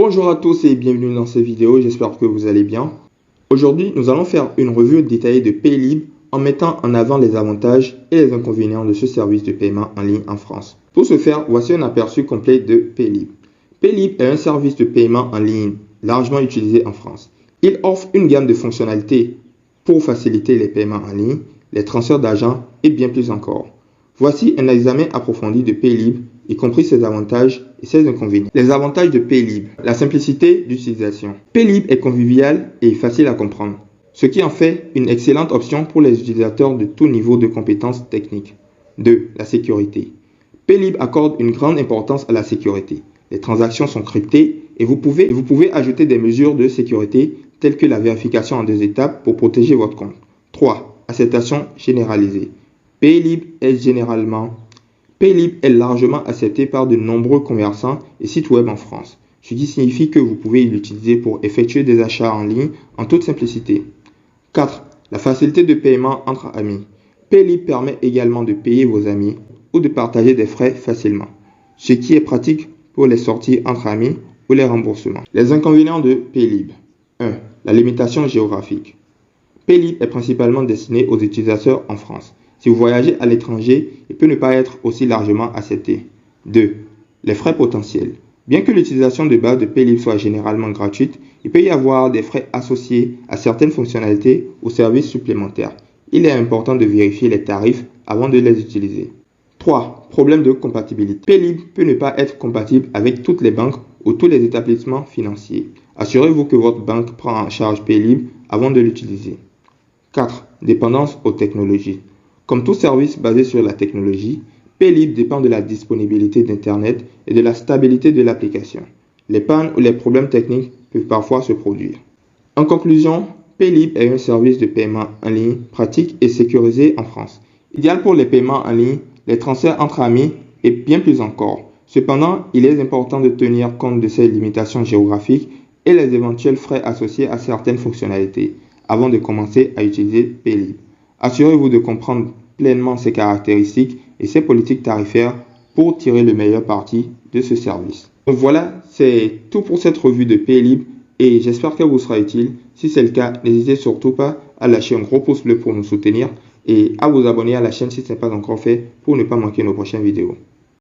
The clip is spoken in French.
Bonjour à tous et bienvenue dans cette vidéo, j'espère que vous allez bien. Aujourd'hui, nous allons faire une revue détaillée de Paylib en mettant en avant les avantages et les inconvénients de ce service de paiement en ligne en France. Pour ce faire, voici un aperçu complet de Paylib. Paylib est un service de paiement en ligne largement utilisé en France. Il offre une gamme de fonctionnalités pour faciliter les paiements en ligne, les transferts d'argent et bien plus encore. Voici un examen approfondi de Paylib, y compris ses avantages et ses inconvénients. Les avantages de Paylib. La simplicité d'utilisation. Paylib est convivial et facile à comprendre, ce qui en fait une excellente option pour les utilisateurs de tout niveau de compétences techniques. 2. La sécurité. Paylib accorde une grande importance à la sécurité. Les transactions sont cryptées et vous pouvez ajouter des mesures de sécurité telles que la vérification en 2 étapes pour protéger votre compte. 3. Acceptation généralisée. Paylib est largement accepté par de nombreux commerçants et sites web en France, ce qui signifie que vous pouvez l'utiliser pour effectuer des achats en ligne en toute simplicité. 4. La facilité de paiement entre amis. Paylib permet également de payer vos amis ou de partager des frais facilement, ce qui est pratique pour les sorties entre amis ou les remboursements. Les inconvénients de Paylib. 1. La limitation géographique. Paylib est principalement destiné aux utilisateurs en France. Si vous voyagez à l'étranger, il peut ne pas être aussi largement accepté. 2. Les frais potentiels. Bien que l'utilisation de base de Paylib soit généralement gratuite, il peut y avoir des frais associés à certaines fonctionnalités ou services supplémentaires. Il est important de vérifier les tarifs avant de les utiliser. 3. Problème de compatibilité. Paylib peut ne pas être compatible avec toutes les banques ou tous les établissements financiers. Assurez-vous que votre banque prend en charge Paylib avant de l'utiliser. 4. Dépendance aux technologies. Comme tout service basé sur la technologie, Paylib dépend de la disponibilité d'Internet et de la stabilité de l'application. Les pannes ou les problèmes techniques peuvent parfois se produire. En conclusion, Paylib est un service de paiement en ligne pratique et sécurisé en France. Idéal pour les paiements en ligne, les transferts entre amis et bien plus encore. Cependant, il est important de tenir compte de ces limitations géographiques et les éventuels frais associés à certaines fonctionnalités avant de commencer à utiliser Paylib. Assurez-vous de comprendre pleinement ses caractéristiques et ses politiques tarifaires pour tirer le meilleur parti de ce service. Donc voilà, c'est tout pour cette revue de Paylib et j'espère qu'elle vous sera utile. Si c'est le cas, n'hésitez surtout pas à lâcher un gros pouce bleu pour nous soutenir et à vous abonner à la chaîne si ce n'est pas encore fait pour ne pas manquer nos prochaines vidéos.